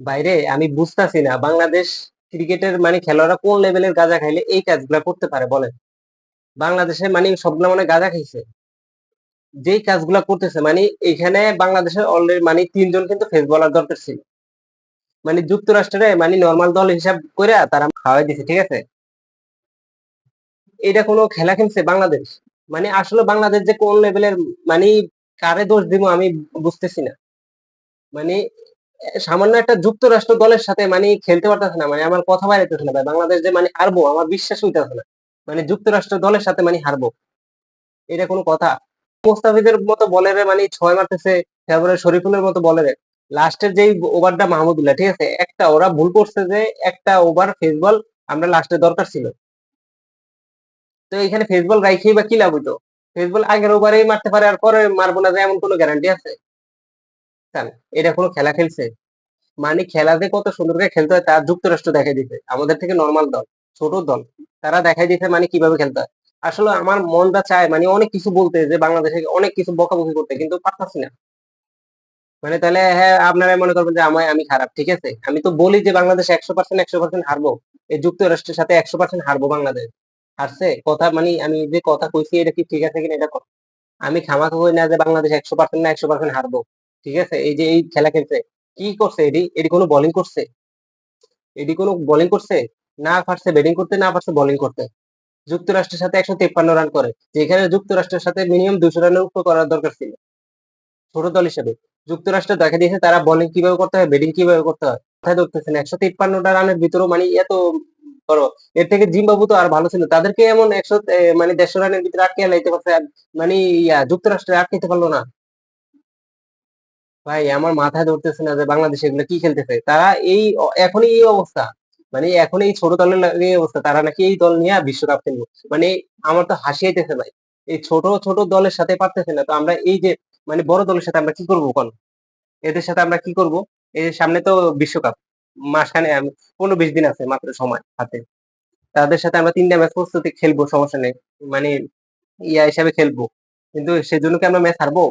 বাইরে আমি বুঝতাছি না বাংলাদেশ ক্রিকেটের মানে খেলোয়াড়রা কোন লেভেলের গাঁজা খাইলে এই কাজগুলা করতে পারে বলেন। বাংলাদেশে মানে সবগুলা মানে গাঁজা খাইছে। যেই কাজগুলা করতেছে মানে এখানে বাংলাদেশের অলরেডি মানে ৩ জন কিন্তু ফেস বোলার দরকার ছিল। মানে যুক্তরাষ্ট্রে মানে নরমাল দল হিসাব করে তারা খাওয়াই দিছে, ঠিক আছে? এটা কোনো খেলা খেলছে বাংলাদেশ? মানে আসলে বাংলাদেশ যে কোন লেভেলের মানে কারে দোষ দিব আমি বুঝতেছি না। মানে সামান্য একটা যুক্তরাষ্ট্র দলের সাথে মানে খেলতে পারতেছে না, মানে আমার কথা বাইরেতেছে না ভাই, বাংলাদেশ যে মানে হারবো আমার বিশ্বাস হইতেছে না। মানে যুক্তরাষ্ট্র দলের সাথে মানে হারবো, এটা কোনো কথা? মোস্তাফিজের মতো বলের মানে ছয় মারতেছে, তারপরে শরীফুলের মতো বলের লাস্টের যেই ওভারটা মাহমুদুল্লাহ, ঠিক আছে, একটা ওরা ভুল করছে যে একটা ওভার ফেস বল আমরা লাস্টে দরকার ছিল। তো এখানে ফেস বল রাইখেই বা কি লাভ হইতো? ফেস বল আগের ওভারেই মারতে পারে আর পরে মারবো না, যে এমন কোনো গ্যারান্টি আছে? জান, এটা কোনো খেলা খেলছে? মানে খেলা যে কত সুন্দর করে খেলতে হয় তা যুক্তরাষ্ট্র দেখাই দিছে আমাদের থেকে নরমাল দল, ছোট দল, তারা দেখাই দিছে মানে কিভাবে খেলতে হয়। আসলে আমার মনটা চায় মানে অনেক কিছু বলতে, যে বাংলাদেশে অনেক কিছু বকাবকি করতে, কিন্তু পারতাছি না। মানে তাহলে হ্যাঁ আপনারা মনে করবেন যে আমি খারাপ, ঠিক আছে, আমি তো বলি যে বাংলাদেশ 100% হারবো, এই যুক্তরাষ্ট্রের সাথে 100% হারবো বাংলাদেশ। হারছে কথা মানে আমি যে কথা কইছি এটা কি ঠিক আছে কিনা এটা আমি খামাখা কই না যে বাংলাদেশ 100% না 100% হারবো, ঠিক আছে? এই যে এই খেলা খেলছে, কি করছে এডি? এডি কোনো বোলিং করছে? এডি কোনো বোলিং করছে? না পারছে ব্যাটিং করতে, না পারছে বোলিং করতে। যুক্তরাষ্ট্রের সাথে 153 রান করে, যেখানে যুক্তরাষ্ট্রের সাথে মিনিমাম 200 রানের উপর করার দরকার ছিল ছোট দল হিসেবে। যুক্তরাষ্ট্র দেখা দিয়েছে তারা বোলিং কিভাবে করতে হয়, ব্যাটিং কিভাবে করতে হয়, মাথায় ধরতেছে না। 153টা রানের ভিতরেও মানে এত বড়, এর থেকে জিম্বাবু তো আর ভালো ছিল, তাদেরকে এমন 100 মানে 150 রানের ভিতরে আটকে লাইতে পারছে, আর মানে যুক্তরাষ্ট্রে আটকাইতে পারলো না। ভাই আমার মাথায় ধরতেছে না যে বাংলাদেশ এগুলো কি খেলতেছে, তারা এই এখনই এই অবস্থা, মানে এখন এই ছোট দলের এই অবস্থা, তারা নাকি এই দল নিয়ে বিশ্বকাপ খেলবো। মানে আমার তো হাসি আইতেছে ভাই, এই ছোট ছোট দলের সাথে পারতেছে না, তো আমরা এই যে মানে বড় দলের সাথে আমরা কি করবো কোন? এদের সাথে আমরা কি করব? এই যে সামনে তো বিশ্বকাপ, মাসখানে 15-20 দিন আছে মাত্র সময় হাতে, তাদের সাথে আমরা 3টা ম্যাচ প্রস্তুতি খেলবো, সমস্যা নেই, মানে হিসাবে খেলবো, কিন্তু সেজন্য কি আমরা ম্যাচ হারবো?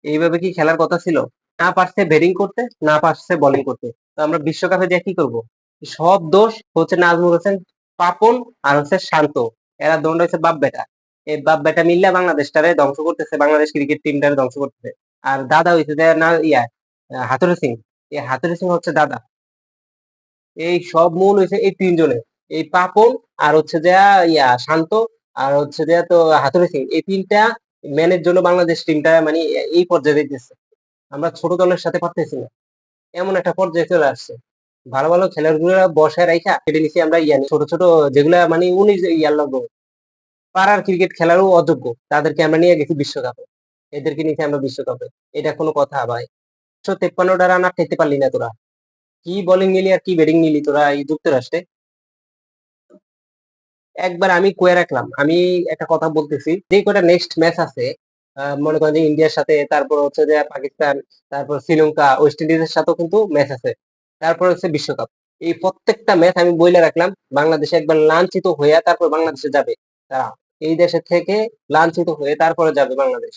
এইভাবে কি খেলার কথা ছিল? না পারছে ব্যাটিং করতে, না পারছে বোলিং করতে, তো আমরা বিশ্বকাপে দিয়ে কি করব? সব দোষ হচ্ছে নাজমুল হোসেন, পাপন আর হচ্ছে শান্ত, এরা দোনটা হচ্ছে বাপ বেটা। এই বাপ বেটা মিললে বাংলাদেশটারে ধ্বংস করতেছে, বাংলাদেশ ক্রিকেট টিমটারে ধ্বংস করতেছে। আর দাদা হইছে যে না হাতুড়ি সিং, এই হাতুড়ি সিং হচ্ছে দাদা। এই সব মূল হইছে এই 3 জনের, এই পাপন আর হচ্ছে যে শান্ত আর হচ্ছে যে তো হাতুড়ি সিং, এই 3টা ম্যানের জন্য বাংলাদেশ টিমটা মানে এই পর্যায়ে দেখতেছে। আমরা ছোট দলের সাথে পারতেছি না, এমন একটা পর্যায়ে চলে আসছে। ভালো ভালো খেলোয়াড় বসায় রাইখা কেটে নিছি আমরা ছোট ছোট যেগুলা মানে 19 ইয়ার লাগবে পাড়ার ক্রিকেট খেলারও অযোগ্য, তাদেরকে আমরা নিয়ে গেছি বিশ্বকাপে, এদেরকে নিয়েছি আমরা বিশ্বকাপে। এটা কোনো কথা ভাই? 153টা রান আটকাইতে পারলি না তোরা, কি বোলিং নিলি আর কি ব্যাটিং নিলি তোরা এই যুক্তরাষ্ট্রে? একবার আমি কয়ে রাখলাম, আমি একটা কথা বলতেছি, যে কটা নেক্সট ম্যাচ আছে, মনে করেন যে ইন্ডিয়ার সাথে, তারপর হচ্ছে যে পাকিস্তান, তারপর শ্রীলঙ্কা, ওয়েস্ট ইন্ডিজের সাথেও কিন্তু ম্যাচ আছে, তারপর হচ্ছে বিশ্বকাপ। এই প্রত্যেকটা ম্যাচ আমি বইলে রাখলাম, বাংলাদেশে একবার লাঞ্ছিত হইয়া তারপর বাংলাদেশে যাবে তারা, এই দেশে থেকে লাঞ্ছিত হয়ে তারপরে যাবে বাংলাদেশ।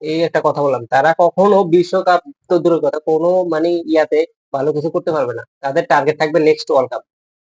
এই একটা কথা বললাম, তারা কখনো বিশ্বকাপ তো দূরের কথা, কোনো মানে ইয়াতে ভালো কিছু করতে পারবে না, তাদের টার্গেট থাকবে নেক্সট ওয়ার্ল্ড কাপ।